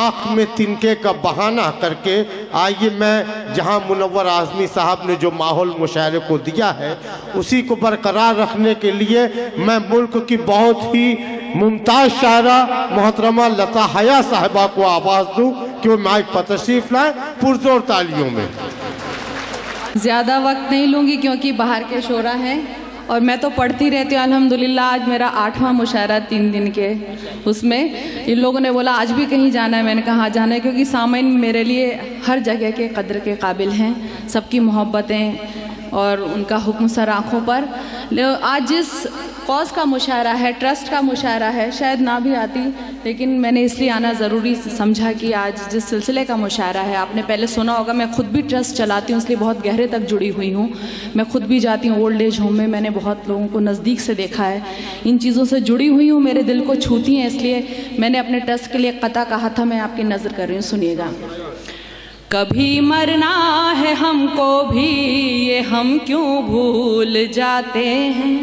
आँख में तिनके का बहाना करके आइए मैं जहाँ मुनव्वर आज़मी साहब ने जो माहौल मुशायरे को दिया है उसी को बरकरार रखने के लिए मैं मुल्क की बहुत ही मुमताज़ शायरा मोहतरमा लता हया साहिबा को आवाज़ दूँ कि वो माइक पर तशरीफ़ लाएँ पुरजोर तालियों में। ज़्यादा वक्त नहीं लूँगी क्योंकि बाहर के शोरा हैं और मैं तो पढ़ती रहती हूँ अल्हम्दुलिल्लाह। आज मेरा 8वां मुशायरा 3 दिन के, उसमें इन लोगों ने बोला आज भी कहीं जाना है। मैंने कहा हाँ जाना है, क्योंकि सामईन मेरे लिए हर जगह के कद्र के काबिल हैं, सबकी मोहब्बतें और उनका हुक्म सर आँखों पर। आज जिस कौज़ का मुशायरा है, ट्रस्ट का मुशायरा है, शायद ना भी आती, लेकिन मैंने इसलिए आना ज़रूरी समझा कि आज जिस सिलसिले का मुशायरा है, आपने पहले सुना होगा मैं खुद भी ट्रस्ट चलाती हूँ, इसलिए बहुत गहरे तक जुड़ी हुई हूँ। मैं खुद भी जाती हूँ ओल्ड एज होम में, मैंने बहुत लोगों को नज़दीक से देखा है, इन चीज़ों से जुड़ी हुई हूँ, मेरे दिल को छूती हैं, इसलिए मैंने अपने ट्रस्ट के लिए कता कहा था। मैं आपकी नज़र कर रही हूँ, सुनिएगा। कभी मरना है हमको भी ये हम क्यों भूल जाते हैं,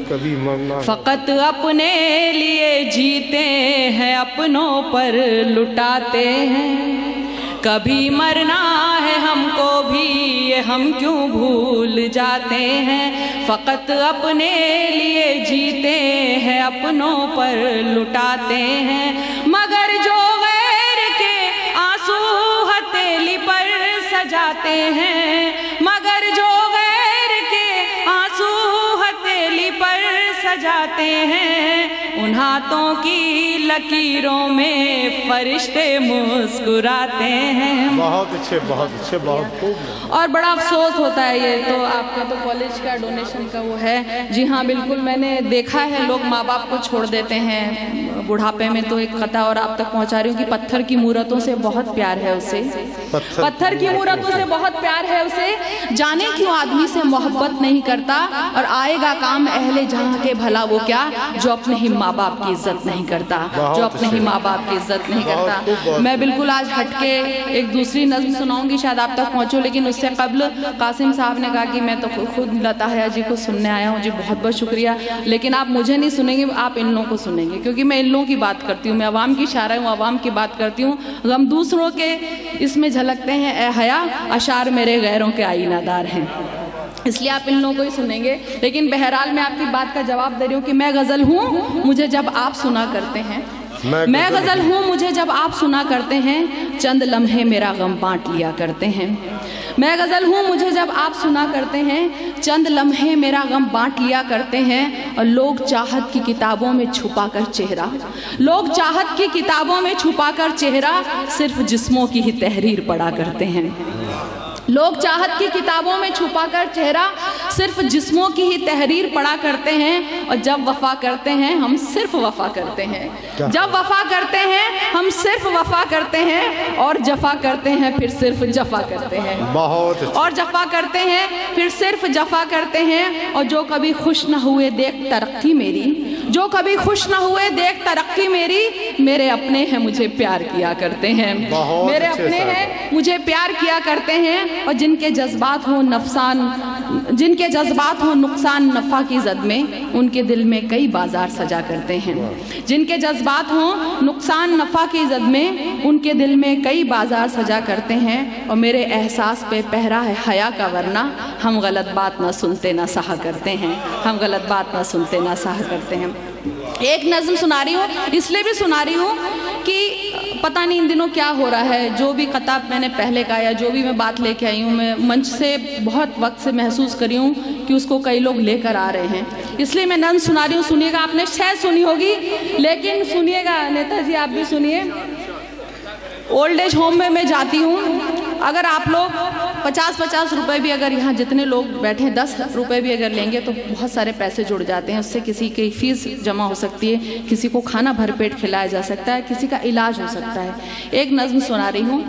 कभी मरना फ़कत अपने लिए जीते हैं अपनों पर लुटाते हैं। कभी मरना है हमको भी ये हम क्यों भूल जाते हैं, फ़कत अपने लिए जीते हैं अपनों पर लुटाते हैं। मगर जो गैर के आंसू हथेली पर सजाते हैं, मगर जो गैर के आंसू हथेली पर सजाते हैं, उन हाथों की लकीरों में फरिश्ते मुस्कुराते हैं। बहुत अच्छे, बहुत अच्छे, बहुत खूब। और बड़ा अफसोस होता है, ये तो आपका तो कॉलेज का डोनेशन का वो है। जी हाँ बिल्कुल, मैंने देखा है लोग माँ बाप को छोड़ देते हैं बुढ़ापे में। तो एक कथा और आप तक पहुँचा रही हूँ कि पत्थर की मूरतों से बहुत प्यार है उसे, पत्थर की मूरतों से बहुत प्यार है उसे, जाने क्यों आदमी से मोहब्बत नहीं करता, और आएगा काम अहले जहाँ के भला वो क्या जो अपने ही माँ बाप की इज्जत नहीं करता, जो अपने ही माँ बाप की इज्जत नहीं करता। मैं बिल्कुल आज हटके एक दूसरी नज़्म सुनाऊंगी, शायद आप तक पहुँचूँ, लेकिन उससे कबल कासिम साहब ने कहा कि मैं तो खुद लता हया जी को सुनने आया हूँ। जी बहुत बहुत शुक्रिया, लेकिन आप मुझे नहीं सुनेंगे, आप इन लोगों को सुनेंगे, क्योंकि मैं इन लोगों की बात करती हूँ, मैं अवाम की शायरा हूँ, अवाम की बात करती हूँ। हम दूसरों के इसमें झलकते हैं ए हया, अशार मेरे गैरों के आईनादार हैं, इसलिए आप इन लोगों को ही सुनेंगे। लेकिन बहरहाल मैं आपकी बात का जवाब दे रही हूँ कि मैं गज़ल हूँ मुझे जब आप सुना करते हैं, मैं गज़ल हूँ मुझे जब आप सुना करते हैं, चंद लम्हे मेरा गम बांट लिया करते हैं। मैं गज़ल हूँ मुझे जब आप सुना करते हैं, चंद लम्हे मेरा गम बांट लिया करते हैं। और लोग चाहत की किताबों में छुपा कर चेहरा, लोग चाहत की किताबों में छुपा कर चेहरा सिर्फ जिस्मों की ही तहरीर पढ़ा करते हैं। लोग चाहत की किताबों में छुपाकर चेहरा सिर्फ जिस्मों की ही तहरीर पढ़ा करते हैं, और जब वफा करते हैं हम सिर्फ वफा करते हैं, जब वफा करते हैं हम सिर्फ वफा करते हैं, और जफा करते हैं फिर सिर्फ जफा करते हैं, बहुत और जफा करते हैं फिर सिर्फ जफा करते हैं। और जो कभी खुश न हुए देख तरक्की मेरी, जो कभी खुश न हुए देख तरक्की मेरी, मेरे अपने हैं मुझे प्यार किया करते हैं, मेरे अपने हैं मुझे प्यार किया करते हैं। और जिनके जज्बात हो नफसान, जिनके जज्बात हो नुकसान नफ़ा की जद में, उनके दिल में कई बाजार सजा करते हैं, जिनके जज्बात हो नुकसान नफ़ा की जद में, उनके दिल में कई बाजार सजा करते हैं। और मेरे एहसास पे पहरा है हया का वरना, हम गलत बात ना सुनते ना सहा करते हैं, हम गलत बात ना सुनते ना सहा करते हैं। एक नज़्म सुना रही हूँ, इसलिए भी सुना रही हूँ कि पता नहीं इन दिनों क्या हो रहा है। जो भी खताब मैंने पहले का या जो भी मैं बात लेके आई हूँ, मैं मंच से बहुत वक्त से महसूस करी हूँ कि उसको कई लोग लेकर आ रहे हैं, इसलिए मैं नज़्म सुना रही हूँ। सुनिएगा, आपने शायद सुनी होगी, लेकिन सुनिएगा नेताजी, आप भी सुनिए। ओल्ड एज होम में मैं जाती हूँ, अगर आप लोग 50-50 रुपए भी, अगर यहाँ जितने लोग बैठे हैं 10 रुपए भी अगर लेंगे तो बहुत सारे पैसे जुड़ जाते हैं, उससे किसी की फीस जमा हो सकती है, किसी को खाना भरपेट खिलाया जा सकता है, किसी का इलाज हो सकता है। एक नज़्म सुना रही हूँ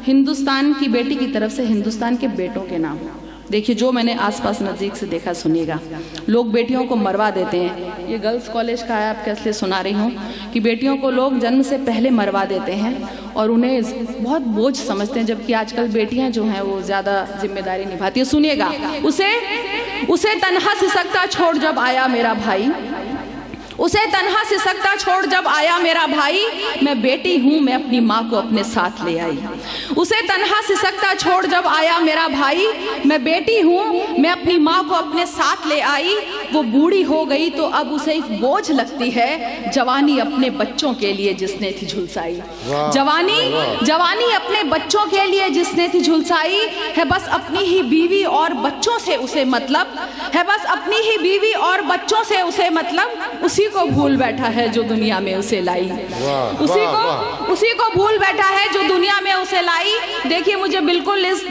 हिंदुस्तान की बेटी की तरफ से हिंदुस्तान के बेटों के नाम। देखिए जो मैंने आसपास नज़दीक से देखा, सुनिएगा। लोग बेटियों को मरवा देते हैं, ये गर्ल्स कॉलेज का है, आपके इसलिए सुना रही हूँ कि बेटियों को लोग जन्म से पहले मरवा देते हैं और उन्हें बहुत बोझ समझते हैं, जबकि आजकल बेटियां जो हैं वो ज़्यादा जिम्मेदारी निभाती है। सुनिएगा, उसे तन्हा सिसकता छोड़ जब आया मेरा भाई, उसे तन्हा सिसकता छोड़ जब आया मेरा भाई, मैं बेटी हूँ मैं अपनी माँ को अपने साथ ले आई। उसे तन्हा सिसकता छोड़ जब आया मेरा भाई, मैं बेटी हूँ मैं अपनी माँ को अपने साथ ले आई। वो बूढ़ी हो गई तो अब उसे एक बोझ लगती है, जवानी अपने बच्चों के लिए जिसने थी झुलसाई। जवानी अपने बच्चों के लिए जिसने थी झुलसाई है, बस अपनी ही बीवी और बच्चों से उसे मतलब है, बस अपनी ही बीवी और बच्चों से उसे मतलब। उसी को भूल बैठा है जो दुनिया में उसे लाई, उसी को भूल बैठा है जो दुनिया में उसे लाई। देखिए, मुझे बिल्कुल इस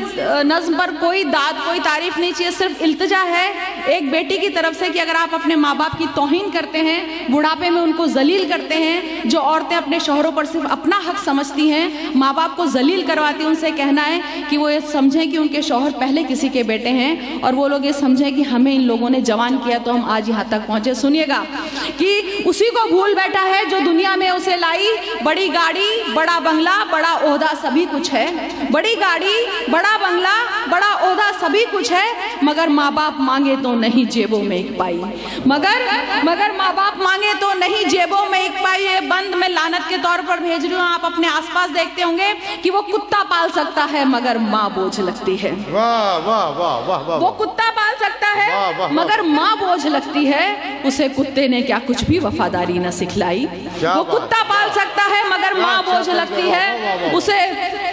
नज्म पर कोई दाद कोई तारीफ नहीं चाहिए, सिर्फ इल्तिजा है एक बेटी की तरफ से कि अगर आप अपने माँ बाप की तौहीन करते हैं, बुढ़ापे में उनको जलील करते हैं, जो औरतें अपने शौहरों पर सिर्फ अपना हक समझती हैं, माँ बाप को जलील करवाती हैं, उनसे कहना है कि वो ये समझें कि उनके शौहर पहले किसी के बेटे हैं, और वो लोग ये समझें कि हमें इन लोगों ने जवान किया तो हम आज यहाँ तक पहुँचे। सुनिएगा कि उसी को भूल बैठा है जो दुनिया में उसे लाई। बड़ी गाड़ी बड़ा बंगला बड़ा ओहदा सभी कुछ है, बड़ी गाड़ी बड़ा बंगला बड़ा ओहदा सभी कुछ है, मगर माँ बाप मांगे तो नहीं जेबों में एक पाई, मगर माँ बाप मांगे तो नहीं जेबों में एक पाई। ये बंद मैं लानत के तौर पर भेज रही हूँ, आप अपने आसपास देखते होंगे कि वो कुत्ता पाल सकता है मगर माँ बोझ लगती है। वाह वाह वाह वाह वाह। वो कुत्ता पाल सकता है मगर माँ बोझ लगती है, उसे कुत्ते ने क्या कुछ भी वफादारी न सिखलाई। वो कुत्ता पाल सकता है मगर माँ बोझ लगती है उसे।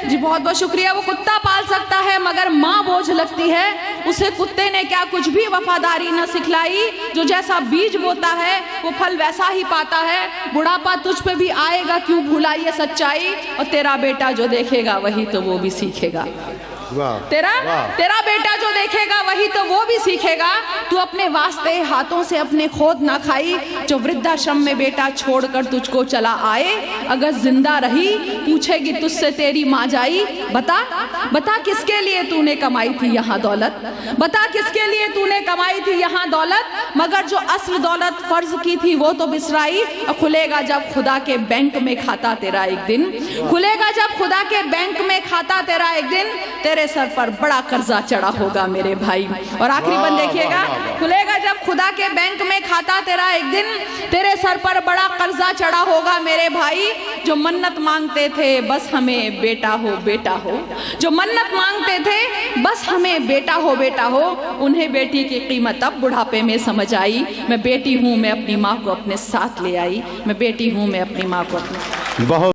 जी बहुत बहुत शुक्रिया। वो कुत्ता पाल सकता है मगर माँ बोझ लगती है, उसे कुत्ते ने क्या कुछ भी वफादारी न सिखलाई। जो जैसा बीज बोता है वो फल वैसा ही पाता है, बुढ़ापा तुझ पे भी आएगा क्यों भूला ये सच्चाई, और तेरा बेटा जो देखेगा वही तो वो भी सीखेगा। तेरा बेटा जो देखेगा वही तो वो भी सीखेगा। तू अपने वास्ते हाथों से अपने खोद ना खाई, जो वृद्धाश्रम में बेटा छोड़कर तुझको चला आए, अगर जिंदा रही पूछेगी तुझसे तेरी माँ जाई। बता किसके लिए तूने कमाई थी यहाँ दौलत, बता किसके लिए तूने कमाई थी यहाँ दौलत, मगर जो असल दौलत फर्ज की थी वो तो बिसराई। और खुलेगा जब खुदा के बैंक में खाता तेरा एक दिन, खुलेगा जब खुदा के बैंक में खाता तेरा एक दिन, तेरे सर पर बड़ा कर्जा चढ़ा होगा मेरे भाई। और आखिरी बंद देखिएगा, खुलेगा जब खुदा के बैंक में खाता तेरा एक दिन, तेरे सर पर बड़ा कर्जा चढ़ा होगा मेरे भाई। जो मन्नत मांगते थे बस हमें बेटा हो बेटा हो, जो मन्नत मांगते थे बस हमें बेटा हो, उन्हें बेटी की कीमत अब बुढ़ापे में समझ आई। मैं बेटी हूँ मैं अपनी माँ को अपने साथ ले आई, मैं बेटी हूँ मैं अपनी माँ को अपने बहुत